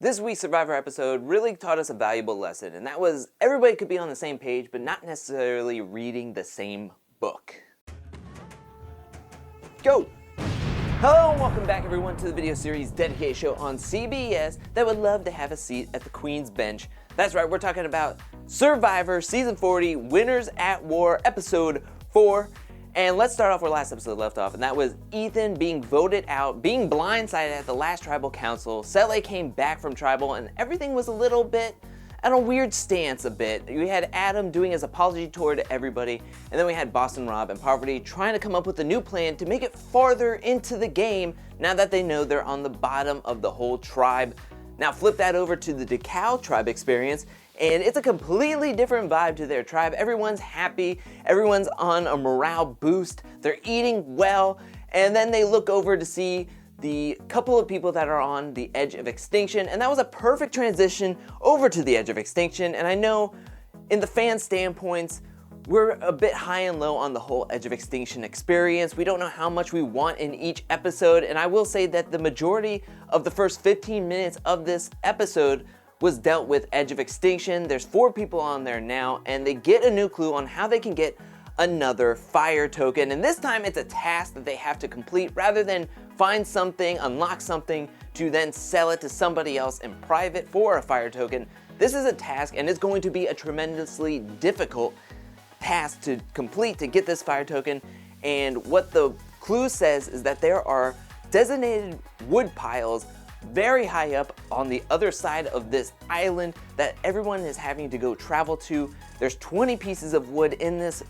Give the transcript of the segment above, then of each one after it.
This week's Survivor episode really taught us a valuable lesson, and that was everybody could be on the same page, but not necessarily reading the same book. Go! Hello and welcome back everyone to the video series dedicated show on CBS that would love to have a seat at the Queen's bench. That's right, we're talking about Survivor Season 40, Winners at War, Episode 4. And let's start off where last episode left off, and that was Ethan being voted out, being blindsided at the last tribal council. Sele came back from tribal, and everything was a little bit at a weird stance a bit. We had Adam doing his apology tour to everybody, and then we had Boston Rob and Parvati trying to come up with a new plan to make it farther into the game now that they know they're on the bottom of the whole tribe. Now flip that over to the DeKalb tribe experience, and it's a completely different vibe to their tribe. Everyone's happy, everyone's on a morale boost, they're eating well, and then they look over to see the couple of people that are on the edge of extinction, and that was a perfect transition over to the edge of extinction. And I know in the fan standpoints, we're a bit high and low on the whole edge of extinction experience. We don't know how much we want in each episode, and I will say that the majority of the first 15 minutes of this episode was dealt with edge of extinction. There's 4 people on there now, and they get a new clue on how they can get another fire token. And this time it's a task that they have to complete rather than find something, unlock something, to then sell it to somebody else in private for a fire token. This is a task, and it's going to be a tremendously difficult task to complete to get this fire token. And what the clue says is that there are designated wood piles very high up on the other side of this island that everyone is having to go travel to. There's 20 pieces of wood in this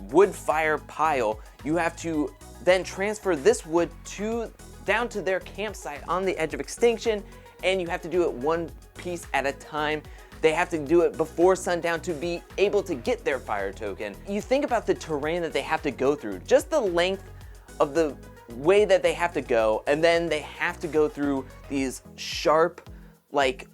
wood fire pile. You have to then transfer this wood down to their campsite on the edge of extinction, and you have to do it one piece at a time. They have to do it before sundown to be able to get their fire token. You think about the terrain that they have to go through, just the length of the way that they have to go, and then they have to go through these sharp, like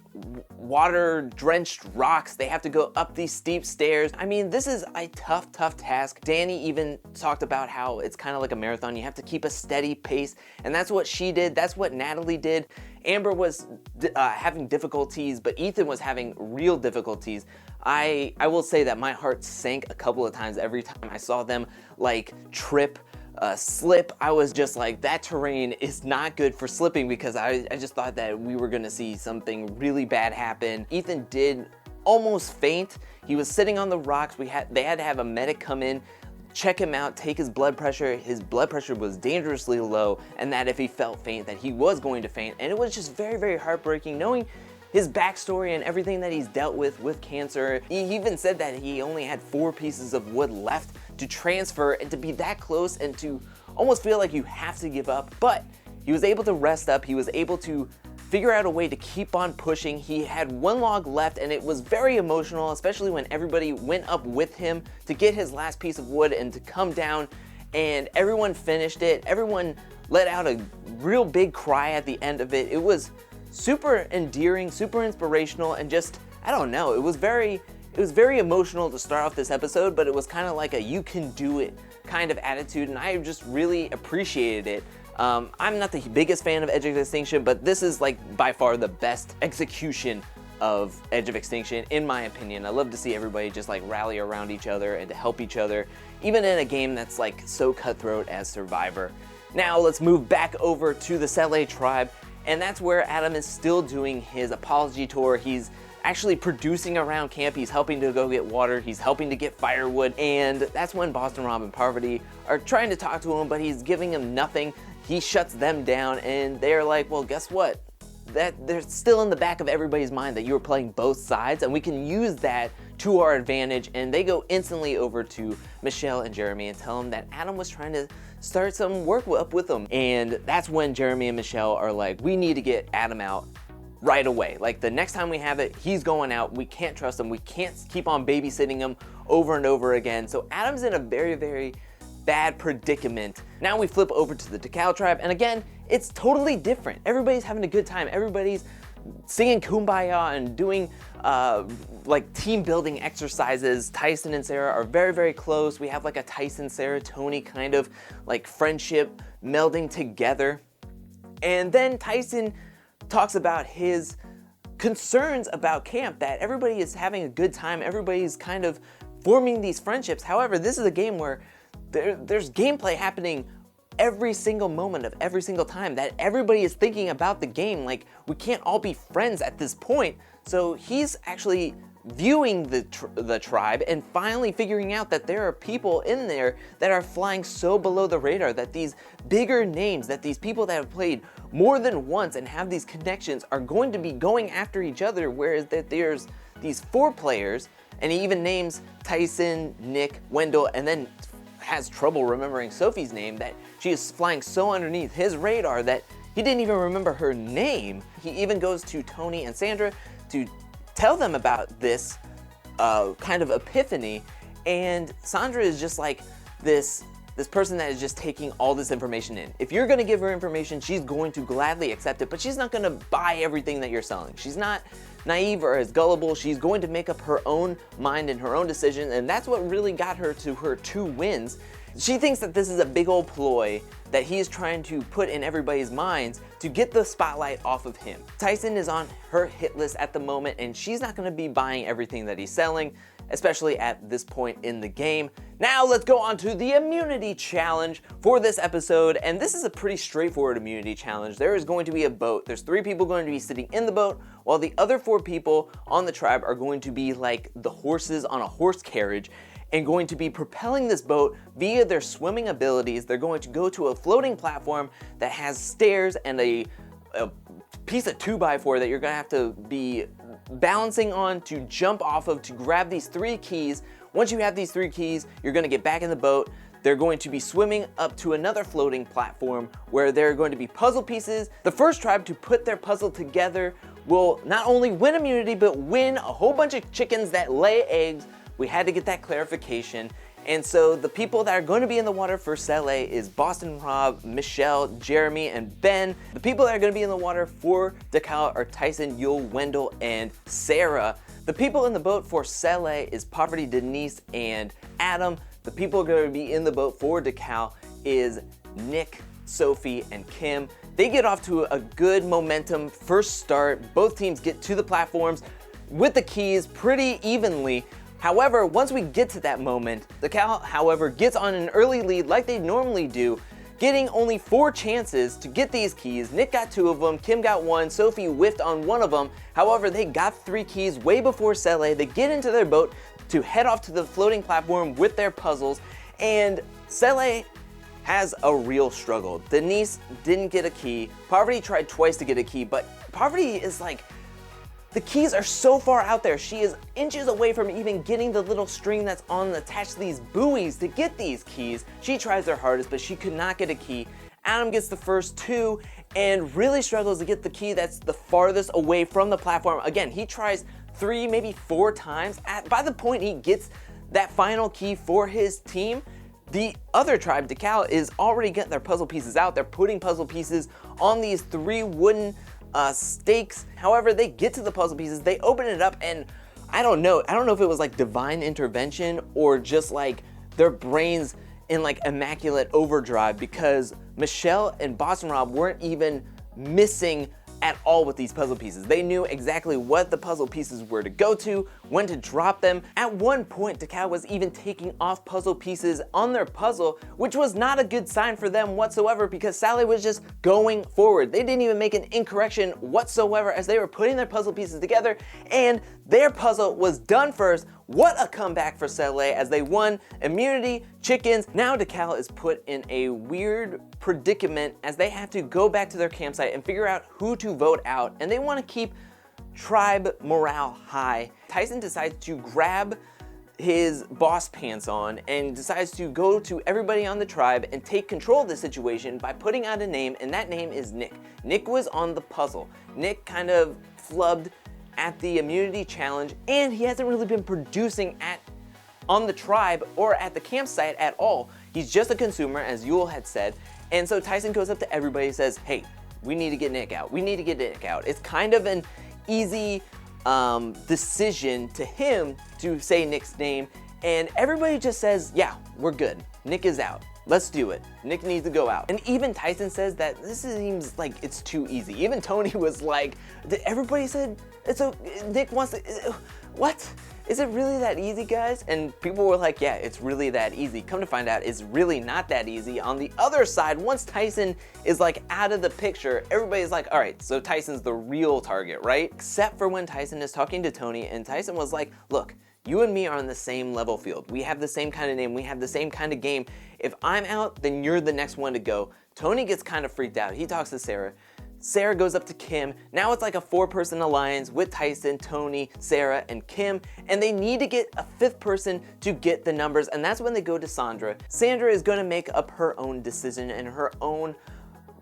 water drenched rocks. They have to go up these steep stairs. I mean, this is a tough task. Danny even talked about how it's kind of like a marathon. You have to keep a steady pace, and that's what she did. That's what Natalie did. Amber was having difficulties, but Ethan was having real difficulties. I will say that my heart sank a couple of times every time I saw them like trip, slip. I was just like, that terrain is not good for slipping, because I just thought that we were gonna see something really bad happen. Ethan did almost faint. He was sitting on the rocks. They had to have a medic come in, check him out, take his blood pressure. His blood pressure was dangerously low, and that if he felt faint, that he was going to faint. And it was just very heartbreaking knowing his backstory and everything that he's dealt with cancer. He even said that he only had 4 pieces of wood left to transfer, and to be that close and to almost feel like you have to give up. But he was able to rest up. He was able to figure out a way to keep on pushing. He had 1 log left, and it was very emotional, especially when everybody went up with him to get his last piece of wood and to come down, and everyone finished it. Everyone let out a real big cry at the end of it. It was super endearing, super inspirational, and just, I don't know, it was very emotional to start off this episode, but it was kind of like a you can do it kind of attitude, and I just really appreciated it. I'm not the biggest fan of Edge of Extinction, but this is like by far the best execution of Edge of Extinction, in my opinion. I love to see everybody just like rally around each other and to help each other, even in a game that's like so cutthroat as Survivor. Now let's move back over to the Sele tribe, and that's where Adam is still doing his apology tour. He's actually producing around camp. He's helping to go get water. He's helping to get firewood. And that's when Boston Rob and Parvati are trying to talk to him, but he's giving him nothing. He shuts them down, and they're like, well, guess what? That they're still in the back of everybody's mind that you were playing both sides, and we can use that to our advantage. And they go instantly over to Michelle and Jeremy and tell them that Adam was trying to start some work up with them. And that's when Jeremy and Michelle are like, we need to get Adam out right away. Like, the next time we have it, he's going out. We can't trust him. We can't keep on babysitting him over and over again. So Adam's in a very bad predicament. Now we flip over to the DeKalb tribe, and again, it's totally different. Everybody's having a good time. Everybody's singing Kumbaya and doing like team building exercises. Tyson and Sarah are very close. We have like a Tyson, Sarah, Tony kind of like friendship melding together. And then Tyson talks about his concerns about camp, that everybody is having a good time, everybody's kind of forming these friendships. However, this is a game where there's gameplay happening every single moment of every single time, that everybody is thinking about the game. Like, we can't all be friends at this point. So he's actually viewing the tribe and finally figuring out that there are people in there that are flying so below the radar, that these bigger names, that these people that have played more than once and have these connections are going to be going after each other, whereas that there's these 4 players, and he even names Tyson, Nick, Wendell, and then has trouble remembering Sophie's name, that she is flying so underneath his radar that he didn't even remember her name. He even goes to Tony and Sandra to tell them about this kind of epiphany, and Sandra is just like this person that is just taking all this information in. If you're gonna give her information, she's going to gladly accept it, but she's not gonna buy everything that you're selling. She's not naive or as gullible. She's going to make up her own mind and her own decision, and that's what really got her to her 2 wins. She thinks that this is a big old ploy that he's trying to put in everybody's minds to get the spotlight off of him. Tyson is on her hit list at the moment, and she's not gonna be buying everything that he's selling, especially at this point in the game. Now let's go on to the immunity challenge for this episode, and this is a pretty straightforward immunity challenge. There is going to be a boat. There's 3 people going to be sitting in the boat, while the other 4 people on the tribe are going to be like the horses on a horse carriage, and going to be propelling this boat via their swimming abilities. They're going to go to a floating platform that has stairs and a piece of 2x4 that you're gonna have to be balancing on to jump off of to grab these 3 keys. Once you have these 3 keys, you're gonna get back in the boat. They're going to be swimming up to another floating platform where there are going to be puzzle pieces. The first tribe to put their puzzle together will not only win immunity, but win a whole bunch of chickens that lay eggs. We had to get that clarification. And so the people that are going to be in the water for Cele is Boston Rob, Michelle, Jeremy, and Ben. The people that are going to be in the water for Decal are Tyson, Yule, Wendell, and Sarah. The people in the boat for Cele is Parvati, Denise, and Adam. The people going to be in the boat for Decal is Nick, Sophie, and Kim. They get off to a good momentum first start. Both teams get to the platforms with the keys pretty evenly. However, once we get to that moment, Decal, however, gets on an early lead like they normally do, getting only 4 chances to get these keys. Nick got 2 of them, Kim got 1, Sophie whiffed on 1 of them. However, they got 3 keys way before Cele. They get into their boat to head off to the floating platform with their puzzles, and Cele has a real struggle. Denise didn't get a key. Parvati tried twice to get a key, but Parvati is like, the keys are so far out there. She is inches away from even getting the little string that's attached to these buoys to get these keys. She tries her hardest, but she could not get a key. Adam gets the first 2 and really struggles to get the key that's the farthest away from the platform. Again, he tries 3, maybe 4 times. By the point he gets that final key for his team, the other tribe, Decal, is already getting their puzzle pieces out. They're putting puzzle pieces on these 3 wooden stakes. However, they get to the puzzle pieces, they open it up, and I don't know if it was like divine intervention or just like their brains in like immaculate overdrive, because Michelle and Boston Rob weren't even missing at all with these puzzle pieces. They knew exactly what the puzzle pieces were to go to, when to drop them. At one point, Decal was even taking off puzzle pieces on their puzzle, which was not a good sign for them whatsoever, because Sally was just going forward. They didn't even make an incorrection whatsoever as they were putting their puzzle pieces together, and their puzzle was done first. What a comeback for Cele as they won immunity, chickens. Now Decal is put in a weird predicament as they have to go back to their campsite and figure out who to vote out, and they want to keep tribe morale high. Tyson decides to grab his boss pants on and decides to go to everybody on the tribe and take control of the situation by putting out a name, and that name is Nick. Nick was on the puzzle. Nick kind of flubbed at the immunity challenge, and he hasn't really been producing on the tribe or at the campsite at all. He's just a consumer, as Yule had said. And so Tyson goes up to everybody and says, hey, we need to get Nick out. We need to get Nick out. It's kind of an easy decision to him to say Nick's name, and everybody just says, yeah, we're good. Nick is out. let's do it. Nick needs to go out. And even Tyson says that this seems like it's too easy. Even Tony was like, everybody said, Nick wants to, what? Is it really that easy, guys? And people were like, yeah, it's really that easy. Come to find out, it's really not that easy. On the other side, once Tyson is like out of the picture, everybody's like, all right, so Tyson's the real target, right? Except for when Tyson is talking to Tony, and Tyson was like, look, you and me are on the same level field. We have the same kind of name. We have the same kind of game. If I'm out, then you're the next one to go. Tony gets kind of freaked out. He talks to Sarah. Sarah goes up to Kim. Now it's like a 4-person alliance with Tyson, Tony, Sarah, and Kim, and they need to get a 5th person to get the numbers, and that's when they go to Sandra. Sandra is gonna make up her own decision and her own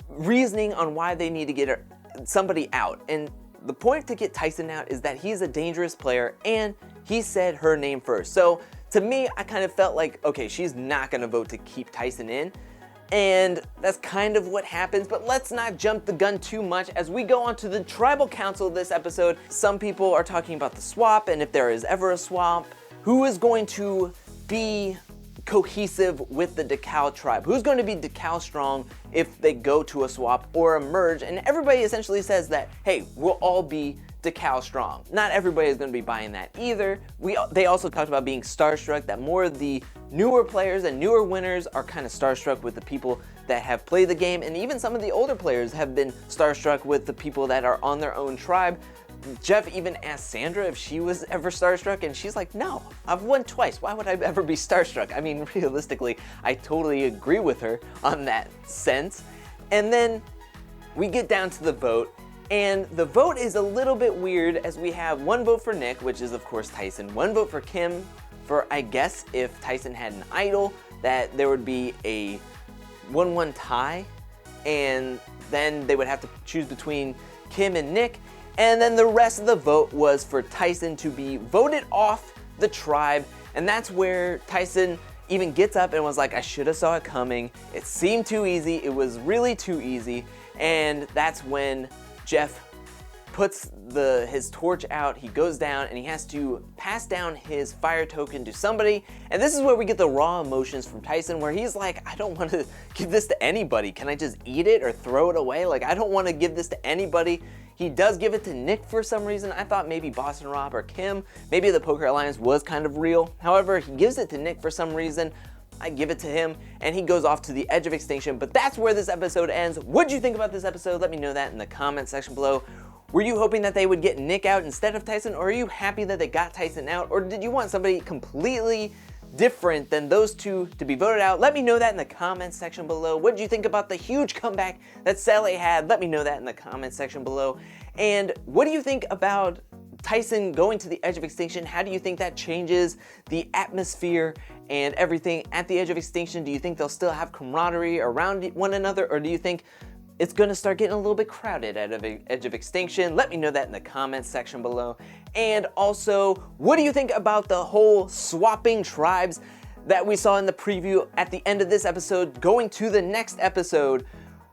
reasoning on why they need to get somebody out. And the point to get Tyson out is that he's a dangerous player, and he said her name first. So to me, I kind of felt like, okay, she's not gonna vote to keep Tyson in. And that's kind of what happens, but let's not jump the gun too much as we go on to the tribal council this episode. Some people are talking about the swap, and if there is ever a swap, who is going to be cohesive with the DeKalb tribe? Who's going to be DeKalb strong if they go to a swap or a merge? And everybody essentially says that, hey, we'll all be DeKalb strong. Not everybody is going to be buying that either. They also talked about being starstruck, that more of the newer players and newer winners are kind of starstruck with the people that have played the game, and even some of the older players have been starstruck with the people that are on their own tribe. Jeff even asked Sandra if she was ever starstruck, and she's like, no, I've won twice. Why would I ever be starstruck? I mean, realistically, I totally agree with her on that sense. And then we get down to the vote, and the vote is a little bit weird as we have 1 vote for Nick, which is of course Tyson, 1 vote for Kim, for I guess if Tyson had an idol, that there would be a 1-1 tie, and then they would have to choose between Kim and Nick. And then the rest of the vote was for Tyson to be voted off the tribe, and that's where Tyson even gets up and was like, I should have saw it coming. It seemed too easy. It was really too easy. And that's when Jeff puts his torch out, he goes down, and he has to pass down his fire token to somebody. And this is where we get the raw emotions from Tyson, where he's like, I don't want to give this to anybody. Can I just eat it or throw it away? Like, I don't want to give this to anybody. He does give it to Nick for some reason. I thought maybe Boston Rob or Kim, maybe the Poker Alliance was kind of real. However, he gives it to Nick for some reason. I give it to him, and he goes off to the edge of extinction. But that's where this episode ends. What'd you think about this episode? Let me know that in the comment section below. Were you hoping that they would get Nick out instead of Tyson, or are you happy that they got Tyson out, or did you want somebody completely different than those two to be voted out? Let me know that in the comment section below. What did you think about the huge comeback that Sally had? Let me know that in the comment section below. And what do you think about Tyson going to the edge of extinction? How do you think that changes the atmosphere and everything at the edge of extinction? Do you think they'll still have camaraderie around one another, or do you think it's gonna start getting a little bit crowded at the edge of extinction? Let me know that in the comments section below. And also, what do you think about the whole swapping tribes that we saw in the preview at the end of this episode going to the next episode?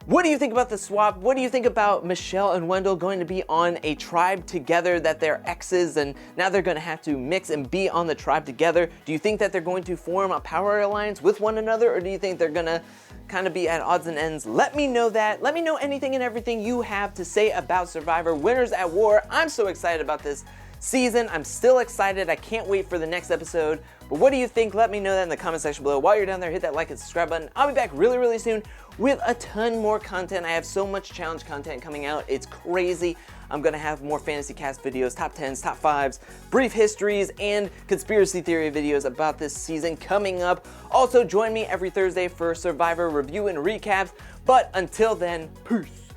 What do you think about the swap? What do you think about Michelle and Wendell going to be on a tribe together, that they're exes and now they're gonna have to mix and be on the tribe together? Do you think that they're going to form a power alliance with one another, or do you think they're gonna kind of be at odds and ends? Let me know that. Let me know anything and everything you have to say about Survivor Winners at War. I'm so excited about this season. I'm still excited. I can't wait for the next episode. But what do you think? Let me know that in the comment section below. While you're down there, hit that like and subscribe button. I'll be back really, really soon with a ton more content. I have so much challenge content coming out. It's crazy. I'm gonna have more fantasy cast videos, top 10s, top 5s, brief histories, and conspiracy theory videos about this season coming up. Also, join me every Thursday for Survivor review and recaps. But until then, peace.